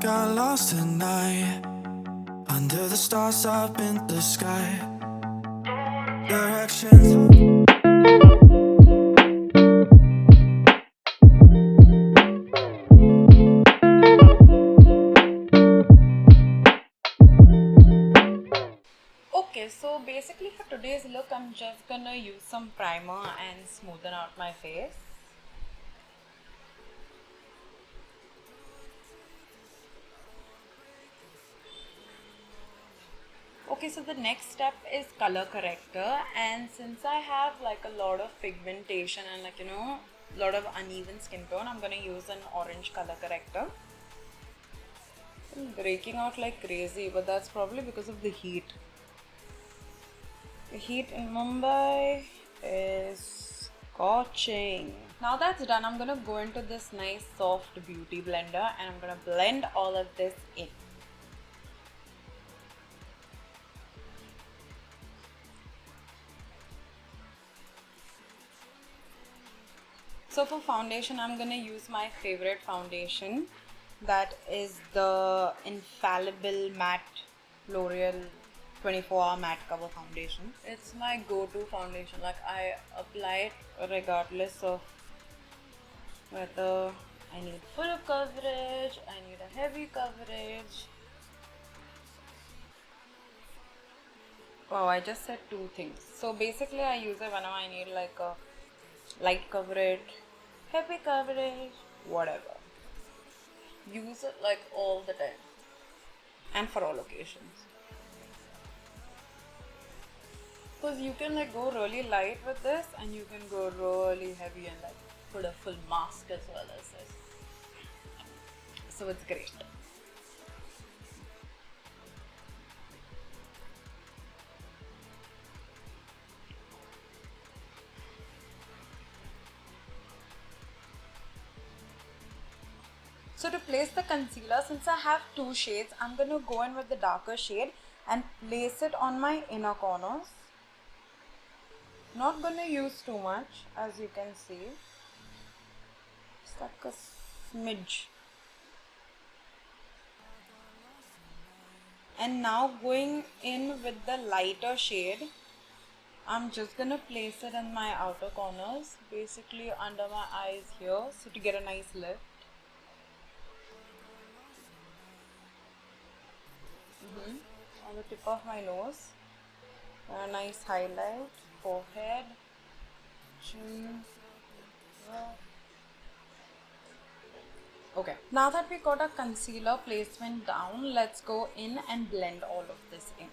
got lost tonight under the stars up in the sky. Directions. Okay, so basically for today's look, I'm just gonna use some primer and smoothen out my face. Okay, so the next step is color corrector, and since I have like a lot of pigmentation and a lot of uneven skin tone, I'm gonna use an orange color corrector. I'm breaking out like crazy, but that's probably because of the heat. The heat in Mumbai is scorching. Now that's done, I'm gonna go into this nice soft beauty blender and I'm gonna blend all of this in. So for foundation, I'm gonna use my favorite foundation. That is the Infallible Matte L'Oreal 24-hour matte cover foundation. It's my go-to foundation. Like, I apply it regardless of whether I need full coverage, I need a heavy coverage. Wow, I just said two things. So basically I use it whenever I need like a light coverage, heavy coverage, whatever. Use it like all the time and for all occasions. Because you can like go really light with this and you can go really heavy and like put a full mask as well as this. So it's great. So to place the concealer, since I have two shades, I'm going to go in with the darker shade and place it on my inner corners. Not going to use too much, as you can see. Just like a smidge. And now going in with the lighter shade, I'm just going to place it in my outer corners, basically under my eyes here, so to get a nice lift. On the tip of my nose, a nice highlight, forehead, chin. Okay, now that we got our concealer placement down, let's go in and blend all of this in.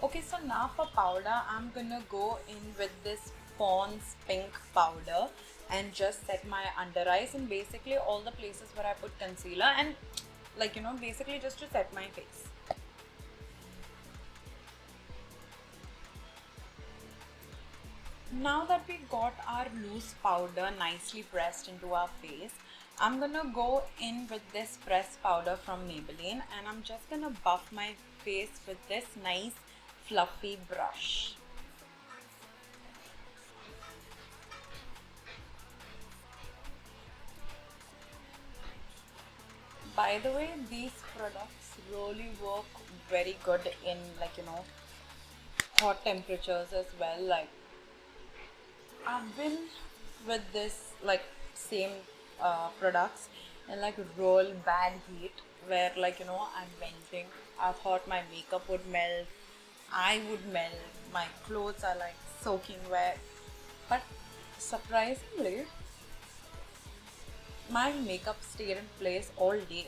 Okay, so now for powder, I'm gonna go in with this Pond's pink powder and just set my under eyes and basically all the places where I put concealer and basically just to set my face. Now that we got our loose powder nicely pressed into our face, I'm gonna go in with this pressed powder from Maybelline and I'm just gonna buff my face with this nice fluffy brush. By the way, these products really work very good in hot temperatures as well. Like, I've been with this same products in like real bad heat where I'm venting. I thought my makeup would melt, I would melt, my clothes are like soaking wet, but surprisingly my makeup stayed in place all day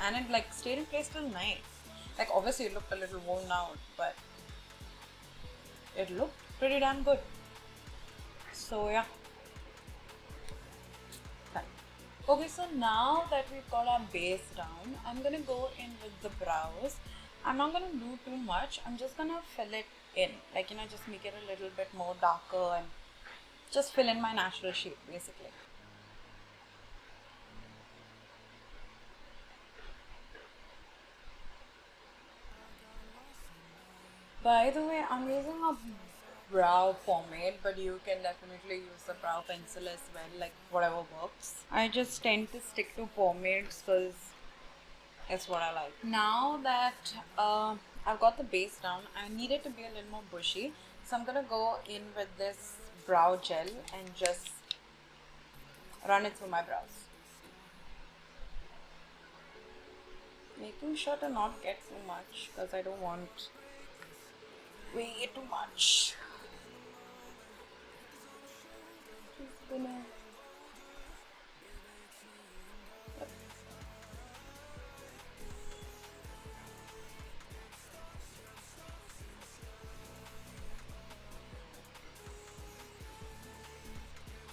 and it like stayed in place till night. Like, obviously it looked a little worn out, but it looked pretty damn good. So yeah. Fine. Okay, so now that we've got our base down, I'm gonna go in with the brows. I'm not gonna do too much, I'm just gonna fill it in, just make it a little bit more darker and just fill in my natural shape basically. By the way, I'm using a brow pomade, but you can definitely use the brow pencil as well, like whatever works. I just tend to stick to pomades because it's what I like. Now that I've got the base down, I need it to be a little more bushy. So I'm gonna go in with this brow gel and just run it through my brows. Making sure to not get too much because I don't want way too much. Just gonna.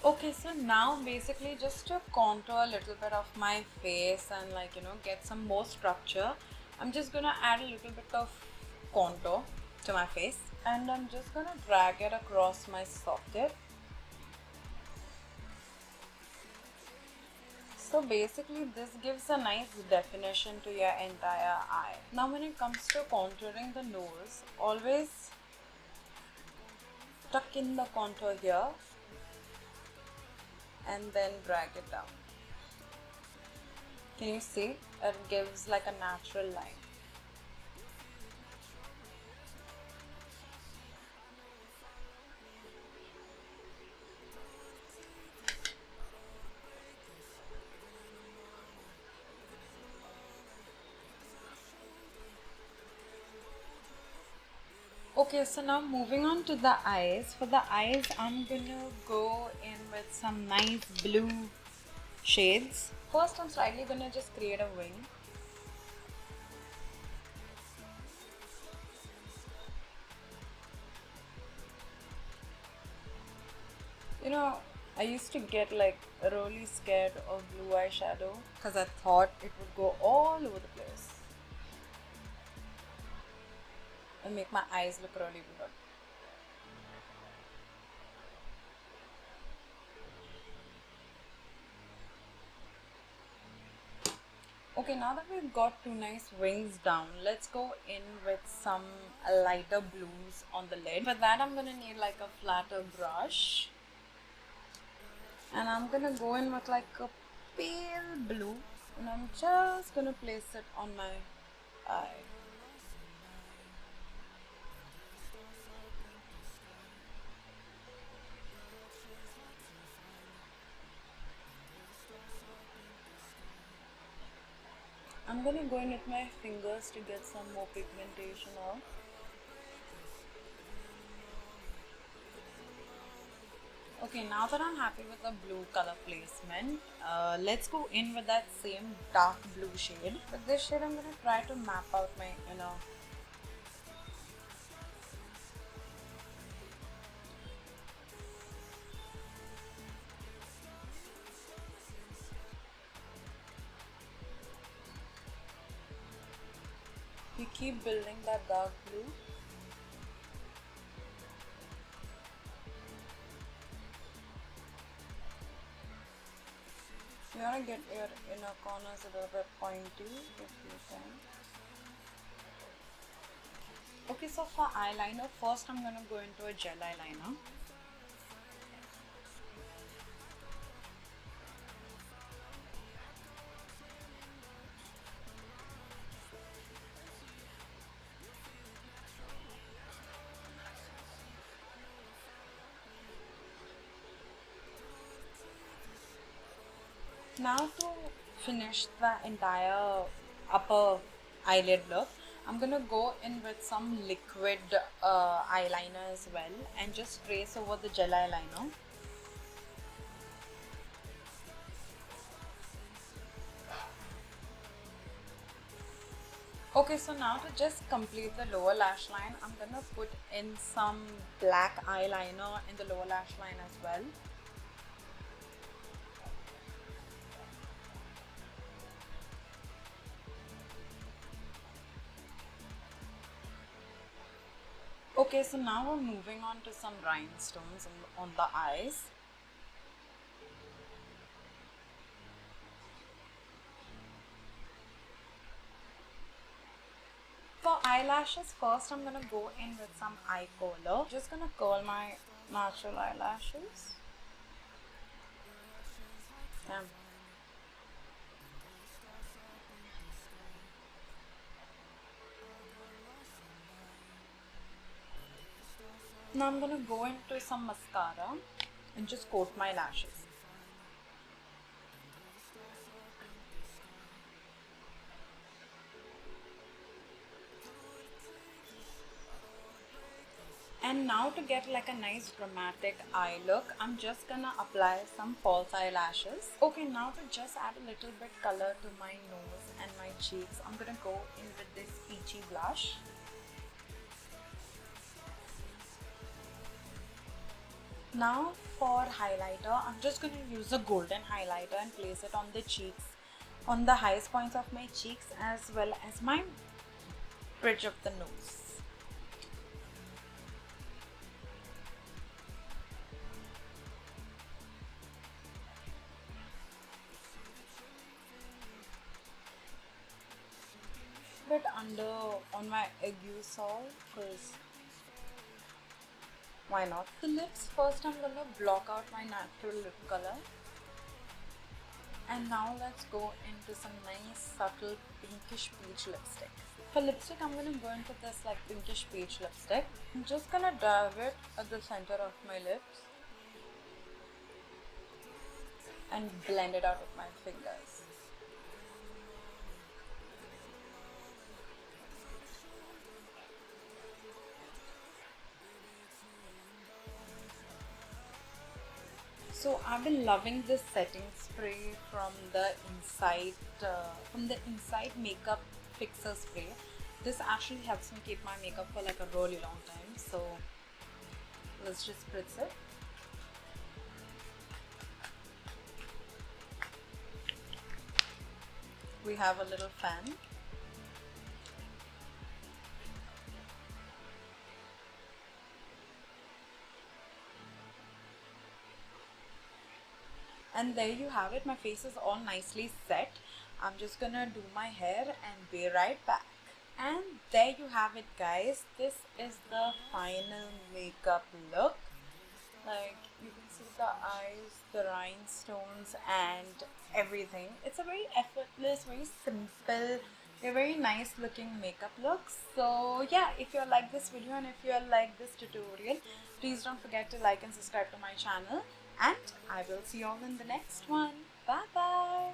Okay, so now basically just to contour a little bit of my face and get some more structure, I'm just gonna add a little bit of contour to my face and I'm just gonna drag it across my socket. So basically this gives a nice definition to your entire eye. Now when it comes to contouring the nose, always tuck in the contour here and then drag it down. Can you see? It gives like a natural line. Okay, so now moving on to the eyes. For the eyes, I'm gonna go in with some nice blue shades. First, I'm slightly gonna just create a wing. I used to get like really scared of blue eyeshadow because I thought it would go all over the place and make my eyes look really weird. Okay, now that we've got two nice wings down, let's go in with some lighter blues on the lid. For that, I'm gonna need like a flatter brush. And I'm gonna go in with like a pale blue and I'm just gonna place it on my eye. I'm gonna go in with my fingers to get some more pigmentation out. Okay, now that I'm happy with the blue color placement, let's go in with that same dark blue shade. With this shade, I'm gonna try to map out my inner. You keep building that dark blue. You want to get your inner corners a little bit pointy if you can. Okay, so for eyeliner, first I'm going to go into a gel eyeliner. Now to finish the entire upper eyelid look, I'm gonna go in with some liquid eyeliner as well and just trace over the gel eyeliner. Okay, so now to just complete the lower lash line, I'm gonna put in some black eyeliner in the lower lash line as well. Okay, so now we're moving on to some rhinestones on the eyes. For Eyelashes, first I'm gonna go in with some eye curler. Just gonna curl my natural eyelashes. Damn. Now I'm gonna go into some mascara and just coat my lashes. And now to get like a nice dramatic eye look, I'm just gonna apply some false eyelashes. Okay, now to just add a little bit color to my nose and my cheeks, I'm gonna go in with this peachy blush. Now for highlighter, I'm just going to use a golden highlighter and place it on the cheeks, on the highest points of my cheeks as well as my bridge of the nose. Bit under on my ague sole, because why not? The lips, first I'm going to block out my natural lip color. And now let's go into some nice subtle pinkish peach lipstick. For lipstick, I'm going to go into this like pinkish peach lipstick. I'm just going to dab it at the center of my lips and blend it out with my fingers. So I've been loving this setting spray from the Inside Makeup Fixer spray. This actually helps me keep my makeup for like a really long time. So let's just spritz it. We have a little fan. And there you have it. My face is all nicely set. I'm just gonna do my hair and be right back. And there you have it, guys. This is the final makeup look. Like, you can see the eyes, the rhinestones and everything. It's a very effortless, very simple, a very nice looking makeup look. So yeah, if you like this video and if you like this tutorial, please don't forget to like and subscribe to my channel. And I will see you all in the next one. Bye bye.